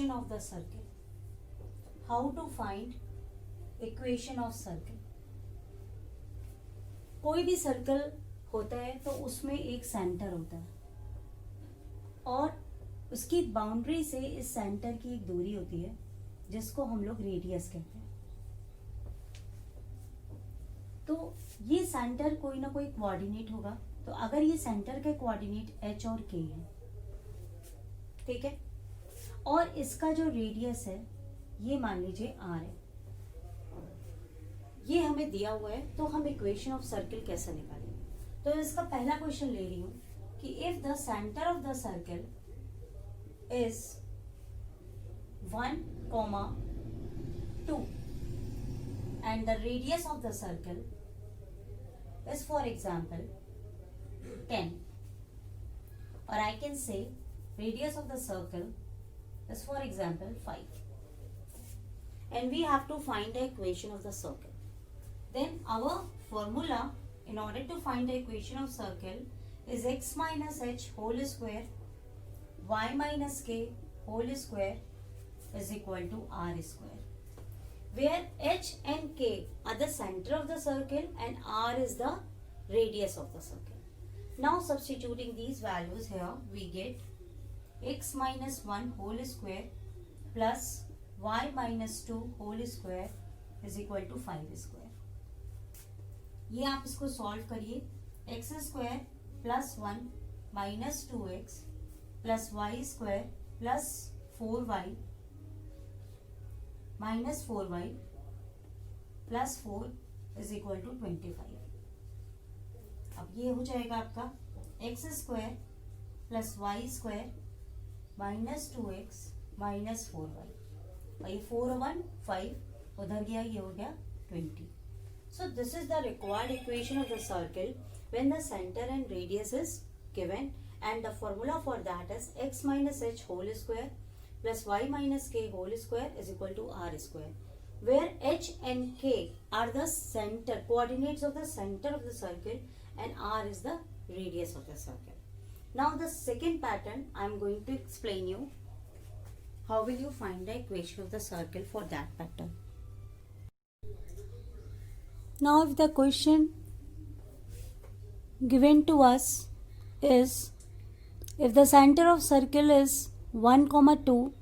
of the circle. How to find equation of circle. कोई भी circle होता है तो उसमें एक सेंटर होता है और उसकी बाउंड्री से इस सेंटर की एक दूरी होती है जिसको हम लोग रेडियस कहते हैं। तो ये सेंटर कोई ना कोई कोऑर्डिनेट होगा। तो अगर ये सेंटर के कोऑर्डिनेट h और k है, ठीक है, और इसका जो रेडियस है ये मान लीजिए r है, ये हमें दिया हुआ है, तो हम इक्वेशन ऑफ सर्किल कैसे निकालेंगे। तो इसका पहला क्वेश्चन ले रही हूं कि if the centre of the circle is 1, 2 and the radius of the circle is for example 10, or I can say radius of the circle is for example 5, and we have to find the equation of the circle. Then our formula in order to find the equation of circle is x minus h whole square y minus k whole square is equal to r square, where h and k are the center of the circle and r is the radius of the circle. Now substituting these values here, we get x minus 1 whole square plus y minus 2 whole square is equal to 5 square. ये आप इसको solve करिए। X square plus 1 minus 2x plus y square plus 4y minus 4y plus 4 is equal to 25। अब ये हो जाएगा आपका x square plus y square minus 2x minus 4y, और ये 4 और 1 5 उधर गया, ये हो गया 20। So this is the required equation of the circle when the center and radius is given, and the formula for that is x minus h whole square plus y minus k whole square is equal to r square, where h and k are the center coordinates of the center of the circle and r is the radius of the circle. Now the second pattern I am going to explain you how will you find the equation of the circle for that pattern. Now if the question given to us is if the center of circle is 1, 2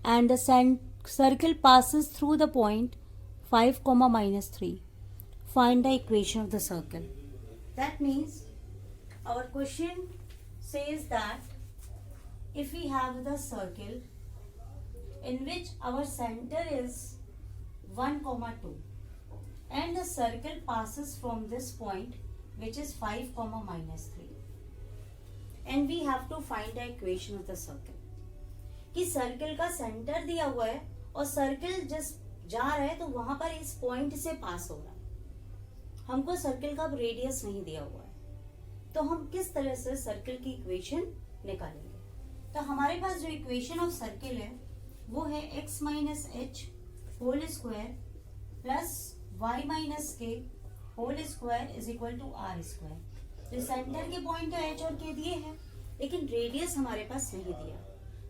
and the circle passes through the point 5, minus 3, find the equation of the circle. That means our question says that if we have the circle in which our center is 1, 2 and the circle passes from this point which is 5, minus 3, and we have to find the equation of the circle. कि circle का centre दिया हुआ है और circle जिस जा रहा है तो वहां पर इस पॉइंट से पास हो रहा है, हमको सर्कल का रेडियस नहीं दिया हुआ है, तो हम किस तरह से सर्कल की इक्वेशन निकालेंगे। तो हमारे पास जो इक्वेशन ऑफ सर्कल है वो है x minus H whole square plus y minus K whole square is equal to R square. तो सेंटर के पॉइंट तो h और k दिए हैं लेकिन रेडियस हमारे पास नहीं दिया।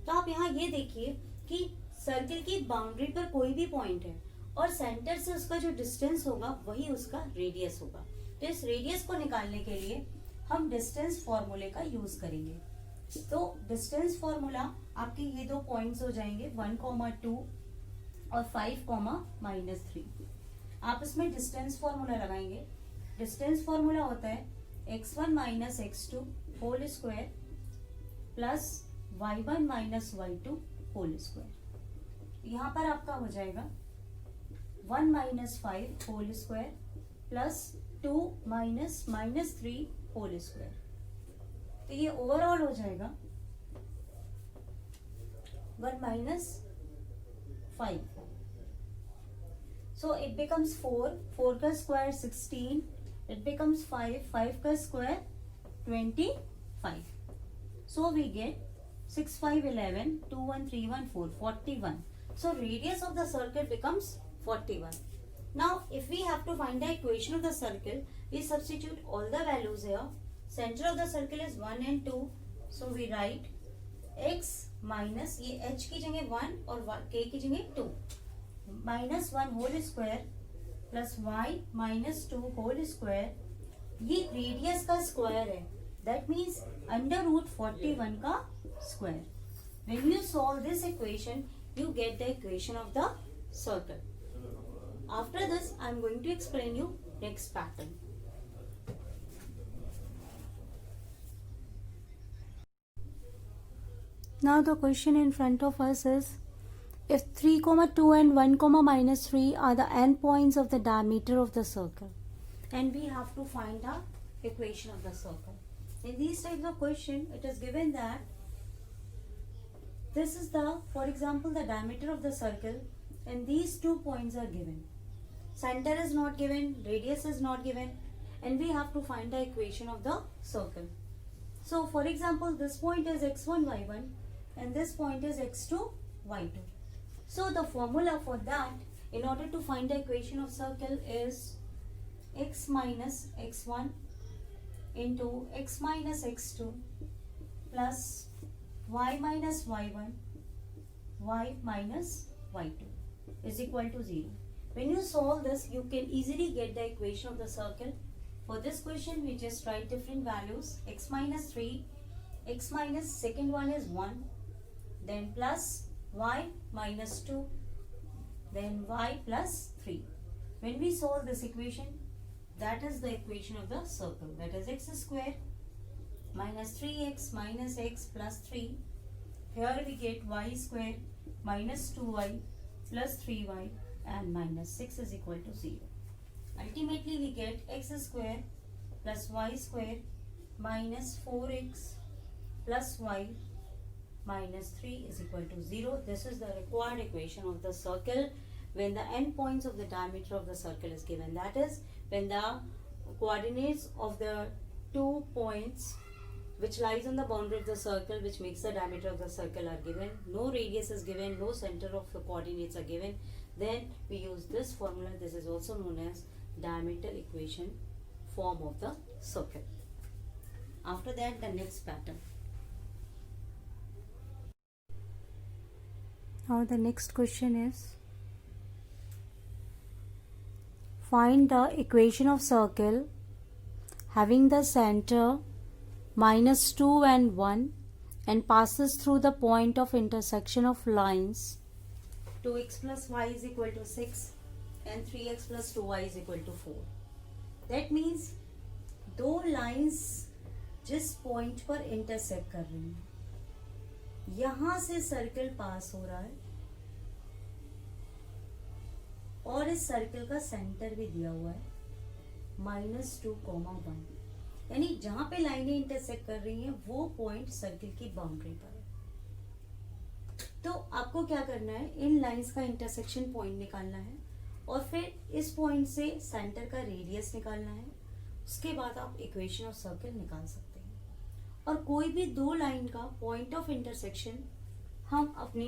तो आप यहाँ ये देखिए कि सर्कल की बाउंड्री पर कोई भी पॉइंट है और सेंटर से उसका जो डिस्टेंस होगा वही उसका रेडियस होगा। तो इस रेडियस को निकालने के लिए हम डिस्टेंस फॉर्मूले का यूज करेंगे। तो डिस्टेंस फॉर्मूला आपके ये दो पॉइंट्स हो जाएंगे 1, 2 और 5, माइनस 3। आप इसमें डिस्टेंस फॉर्मूला लगाएंगे। डिस्टेंस फॉर्मूला होता है x1 minus x2 whole square plus y1 minus y2 whole square. यहाँ पर आपका हो जाएगा 1 minus 5 whole square plus 2 minus 3 whole square. तो ये ओवरऑल हो जाएगा 1 माइनस 5, so it becomes 4 का स्क्वायर 16, it becomes 5 का square 25, so we get 6, 5, 11, 2, 1, 3, 1, 4, 41. So radius of the circle becomes 41. Now if we have to find the equation of the circle, we substitute all the values here. Center of the circle is 1 and 2, so we write x minus ये h की जगह 1 और k की जगह 2 minus 1 whole square plus y minus 2 whole square ये radius का square है that means under root 41 का square. When you solve this equation you get the equation of the circle. After this I am going to explain you next pattern. Now the question in front of us is if 3, 2 and 1, minus 3 are the endpoints of the diameter of the circle and we have to find the equation of the circle. In these types of question it is given that this is the, for example, the diameter of the circle and these 2 points are given. Center is not given, radius is not given and we have to find the equation of the circle. So for example this point is x1 y1 and this point is x2 y2. So the formula for that in order to find the equation of circle is x minus x1 into x minus x2 plus y minus y1 y minus y2 is equal to 0. When you solve this you can easily get the equation of the circle. For this question we just write different values x minus 3, x minus second one is 1, then plus y minus 2, then y plus 3. When we solve this equation that is the equation of the circle, that is x square minus 3x minus x plus 3. Here we get y square minus 2y plus 3y and minus 6 is equal to 0. Ultimately we get x square plus y square minus 4x plus y minus 3 is equal to 0. This is the required equation of the circle when the endpoints of the diameter of the circle is given. That is when the coordinates of the 2 points which lies on the boundary of the circle which makes the diameter of the circle are given, no radius is given, no center of the coordinates are given, then we use this formula. This is also known as diameter equation form of the circle. After that the next pattern. Now the next question is find the equation of circle having the center minus 2 and 1 and passes through the point of intersection of lines 2x plus y is equal to 6 and 3x plus 2y is equal to 4. That means दो lines जिस point पर intersect कर रही हैं यहाँ से circle पास हो रहा है और इस सर्कल का सेंटर भी दिया हुआ है -2, 1 यानी जहां पे लाइनें इंटरसेक्ट कर रही हैं वो पॉइंट सर्कल की बाउंड्री पर है. तो आपको क्या करना है, इन लाइंस का इंटरसेक्शन पॉइंट निकालना है और फिर इस पॉइंट से सेंटर का रेडियस निकालना है. उसके बाद आप इक्वेशन ऑफ सर्कल निकाल सकते हैं. और कोई भी दो लाइन का पॉइंट ऑफ इंटरसेक्शन हम अपनी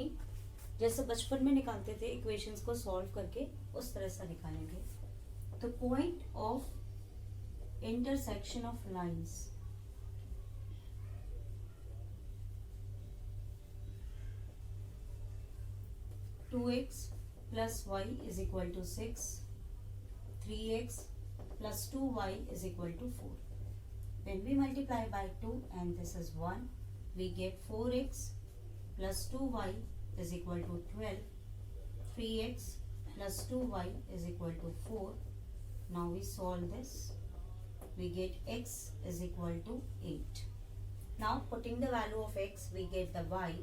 जैसे बचपन में निकालते थे इक्वेशंस को सॉल्व करके उस तरह से निकालेंगे. तो point of intersection of lines two x plus y is equal to 6, 3x plus 2y is equal to 4. When we multiply by 2 and this is 1, we get 4x plus 2y is equal to 12. 3x plus 2y is equal to 4. Now we solve this. We get x is equal to 8. Now putting the value of x, we get the y.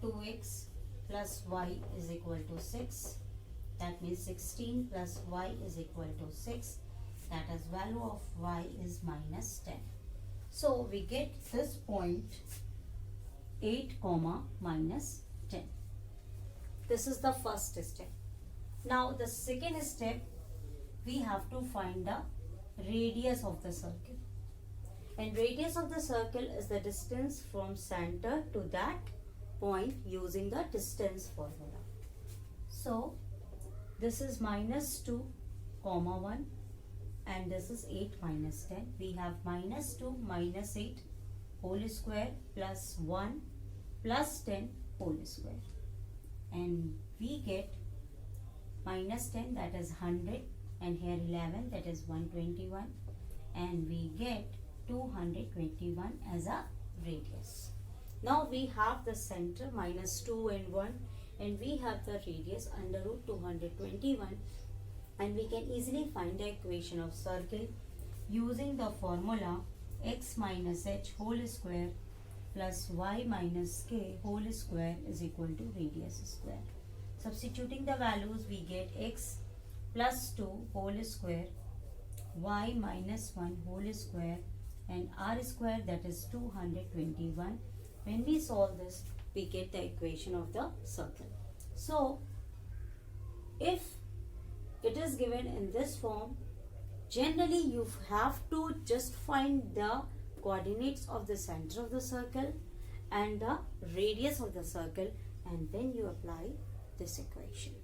2x plus y is equal to 6. That means 16 plus y is equal to 6. That is value of y is minus 10. So we get this point 8 comma minus 10. This is the first step. Now the second step, we have to find the radius of the circle. And radius of the circle is the distance from center to that point using the distance formula. So this is -2, 1 and this is 8 minus 10. We have -2 minus 8 whole square plus 1 plus 10 whole square, and we get minus 10, that is 100, and here 11, that is 121, and we get 221 as a radius. Now we have the center minus 2 and 1, and we have the radius under root 221, and we can easily find the equation of circle using the formula x minus h whole square plus y minus k whole square is equal to radius square. Substituting the values, we get x plus 2 whole square, y minus 1 whole square, and r square, that is 221. When we solve this, we get the equation of the circle. So, if it is given in this form, generally you have to just find the coordinates of the center of the circle and the radius of the circle, and then you apply this equation.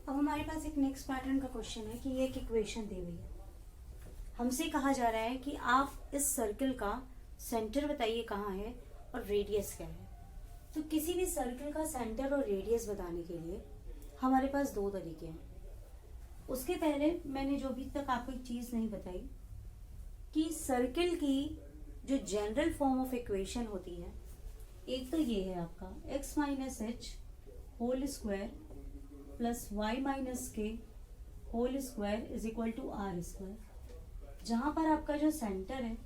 अब हमारे पास एक next pattern का question है कि ये एक equation दी हुई है, हमसे कहा जा रहा है कि आप इस सर्कल का सेंटर बताइए कहाँ है और रेडियस क्या है। तो किसी भी सर्कल का सेंटर और रेडियस बताने के लिए हमारे पास दो तरीके हैं। उसके पहले मैंने जो अभी तक आपको एक चीज़ नहीं बताई कि सर्कल की जो जनरल फॉर्म ऑफ इक्वेशन होती है, एक तो ये है आपका x minus H whole square plus y minus K whole square is equal to R square, जहाँ पर आपका जो सेंटर है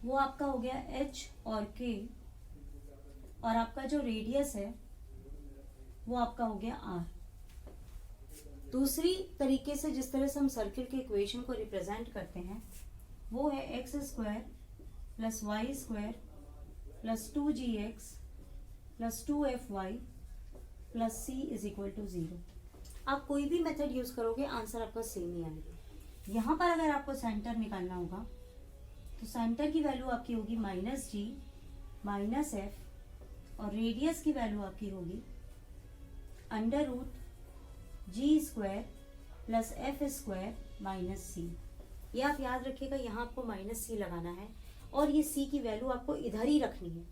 वो आपका हो गया h और k, और आपका जो रेडियस है वो आपका हो गया r। दूसरी तरीके से जिस तरह से हम सर्किल के इक्वेशन को रिप्रेजेंट करते हैं वो है x square plus y square plus 2gx plus 2fy plus c is equal to 0। आप कोई भी मेथड यूज करोगे आंसर आपका सेम ही आएगा। यहाँ पर अगर आपको सेंटर निकालना होगा तो सेंटर की वैल्यू आपकी होगी माइनस जी माइनस एफ, और रेडियस की वैल्यू आपकी होगी under root G square plus F square minus C. ये आप याद रखिएगा, यहाँ आपको माइनस सी लगाना है और ये सी की वैल्यू आपको इधर ही रखनी है।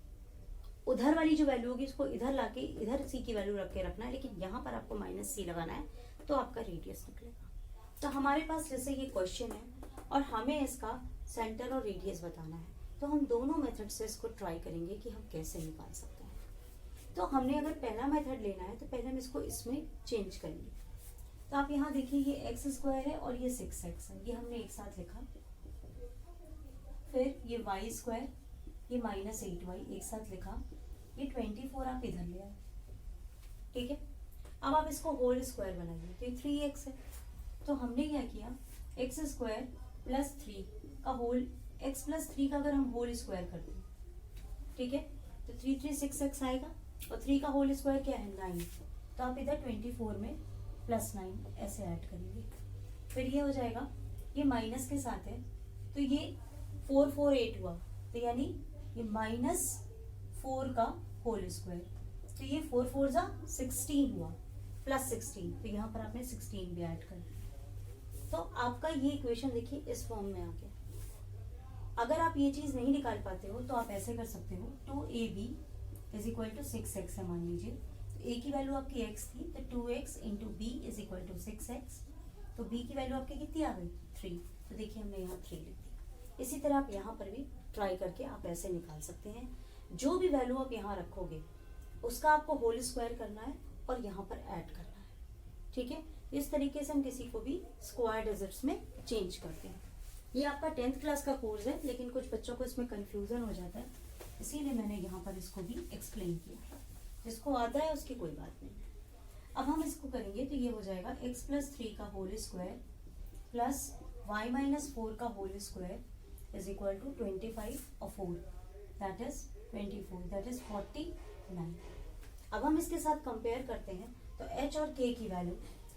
उधर वाली जो वैल्यू होगी उसको इधर लाके इधर सी की वैल्यू रख के रखना है, लेकिन यहाँ पर आपको माइनस सी लगाना है तो आपका रेडियस निकलेगा। तो हमारे पास जैसे ये क्वेश्चन है और हमें इसका सेंटर और रेडियस बताना है, तो हम दोनों मेथड से इसको ट्राई करेंगे कि हम कैसे निकाल सकते हैं। तो हमने अगर पहला मेथड लेना है तो पहले हम इसको इसमें चेंज करेंगे। तो आप यहाँ देखिए ये एक्स स्क्वायर है और ये 6x है, ये हमने एक साथ लिखा। फिर ये वाई स्क्वायर, ये माइनस 8y एक साथ लिखा। ये 24 आप इधर ले आए, ठीक है। अब आप इसको होल स्क्वायर बनाइए तो ये 3x है। तो हमने क्या किया, एक्स स्क्वायर प्लस 3 का होल, x प्लस 3 का अगर हम होल स्क्वायर कर दें, ठीक है, तो 3 3 6x आएगा, और 3 का होल स्क्वायर क्या है 9। तो आप इधर 24 में प्लस 9 ऐसे ऐड करेंगे। फिर ये हो जाएगा, ये माइनस के साथ है तो ये 4 4 8 हुआ, तो यानी ये माइनस 4 का होल स्क्वायर, तो ये 4 4 जा 16 हुआ प्लस 16, तो यहाँ पर आपने 16 भी ऐड कर दिया। तो आपका ये इक्वेशन देखिए इस फॉर्म में आ गया। अगर आप ये चीज़ नहीं निकाल पाते हो तो आप ऐसे कर सकते हो, 2ab is equal to 6x है मान लीजिए। a की वैल्यू आपकी x थी तो 2x into b is equal to 6x, तो b की वैल्यू आपकी कितनी आ गई 3, तो देखिए हमने यहाँ 3 लिख दी। इसी तरह आप यहाँ पर भी ट्राई करके आप ऐसे निकाल सकते हैं। जो भी वैल्यू आप यहाँ रखोगे उसका आपको होल स्क्वायर करना है और यहाँ पर ऐड करना है, ठीक है। इस तरीके से हम किसी को भी स्क्वायर डिजिट्स में चेंज करते हैं। ये आपका 10th क्लास का कोर्स है, लेकिन कुछ बच्चों को इसमें कंफ्यूजन हो जाता है, इसीलिए मैंने यहाँ पर इसको भी एक्सप्लेन किया। जिसको आता है उसकी कोई बात नहीं। अब हम इसको करेंगे तो ये हो जाएगा x प्लस 3 का whole square plus y minus 4 का whole square is equal to 25 और 4 दैट इज 24, दैट इज 49। अब हम इसके साथ कंपेयर करते हैं तो h और k की वैल्यू,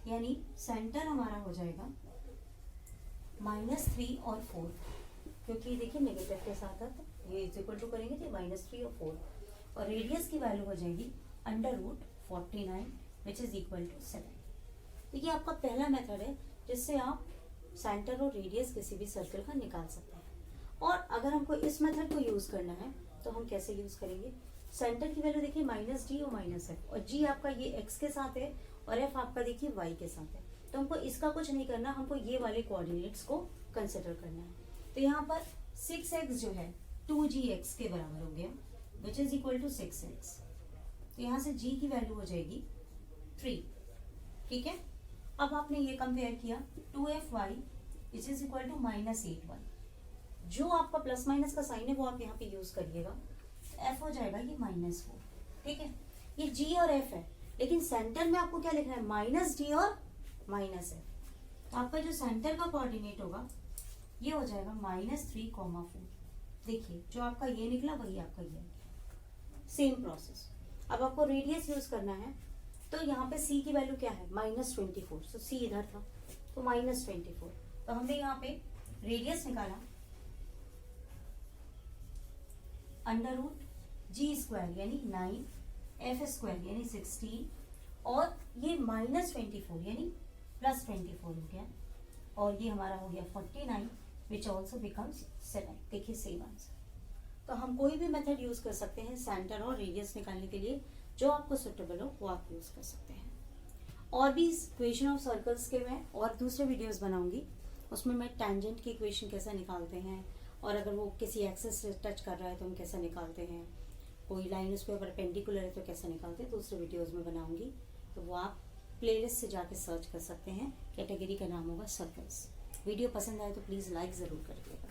यानी सेंटर हमारा हो जाएगा -3 और 4, क्योंकि देखिए नेगेटिव के साथ आता ये इज इक्वल टू करेंगे तो -3 और 4, और रेडियस की वैल्यू हो जाएगी under root 49 which is equal to 7। तो ये आपका पहला मेथड है जिससे आप सेंटर और रेडियस किसी भी सर्कल का निकाल सकते हैं। और अगर हमको इस मेथड को यूज करना है तो हम कैसे यूज करेंगे? सेंटर की वैल्यू देखिए -d और -f, और g आपका ये x के साथ है और f आपका देखिए y के साथ है। तो हमको इसका कुछ नहीं करना, हमको ये वाले कोऑर्डिनेट्स को कंसिडर करना है। तो यहाँ पर 6x जो है 2gx के बराबर हो गया, विच इज इक्वल टू 6x। तो यहाँ से g की वैल्यू हो जाएगी 3, ठीक है। अब आपने ये कंपेयर किया 2fy which is equal to -8y। जो आपका प्लस माइनस का साइन है वो आप यहाँ पे यूज करिएगा। f हो जाएगा ये -4, ठीक है। ये g और f है, लेकिन सेंटर में आपको क्या लिखना है? -d और -f। तो आपका जो सेंटर का कोऑर्डिनेट होगा ये हो जाएगा -3,4। देखिए जो आपका ये निकला वही आपका ये। Same process. अब आपको रेडियस यूज करना है, तो यहाँ पे c की वैल्यू क्या है? -24। तो c इधर था तो -24। तो हमने यहाँ पे रेडियस निकाला √g² यानी 9, f² यानी 16 और ये -24 यानी +24 हो गया, और ये हमारा हो गया 49 विच ऑल्सो बिकम्स 7। देखिए सेम आंसर। तो हम कोई भी मेथड यूज कर सकते हैं सेंटर और रेडियस निकालने के लिए, जो आपको सुटेबल हो वो आप यूज कर सकते हैं। और भी इक्वेशन ऑफ सर्कल्स के मैं और दूसरे वीडियोस बनाऊंगी, उसमें मैं टेंजेंट की इक्वेशन कैसे निकालते हैं, और अगर वो किसी एक्सिस से टच कर रहा है तो हम कैसे निकालते हैं, कोई लाइन उस पर परपेंडिकुलर है तो कैसे निकालते हैं, दूसरे वीडियोस में बनाऊंगी। तो वो आप प्लेलिस्ट से जाके सर्च कर सकते हैं। कैटेगरी का नाम होगा सर्कल्स। वीडियो पसंद आए तो प्लीज़ लाइक ज़रूर करिएगा।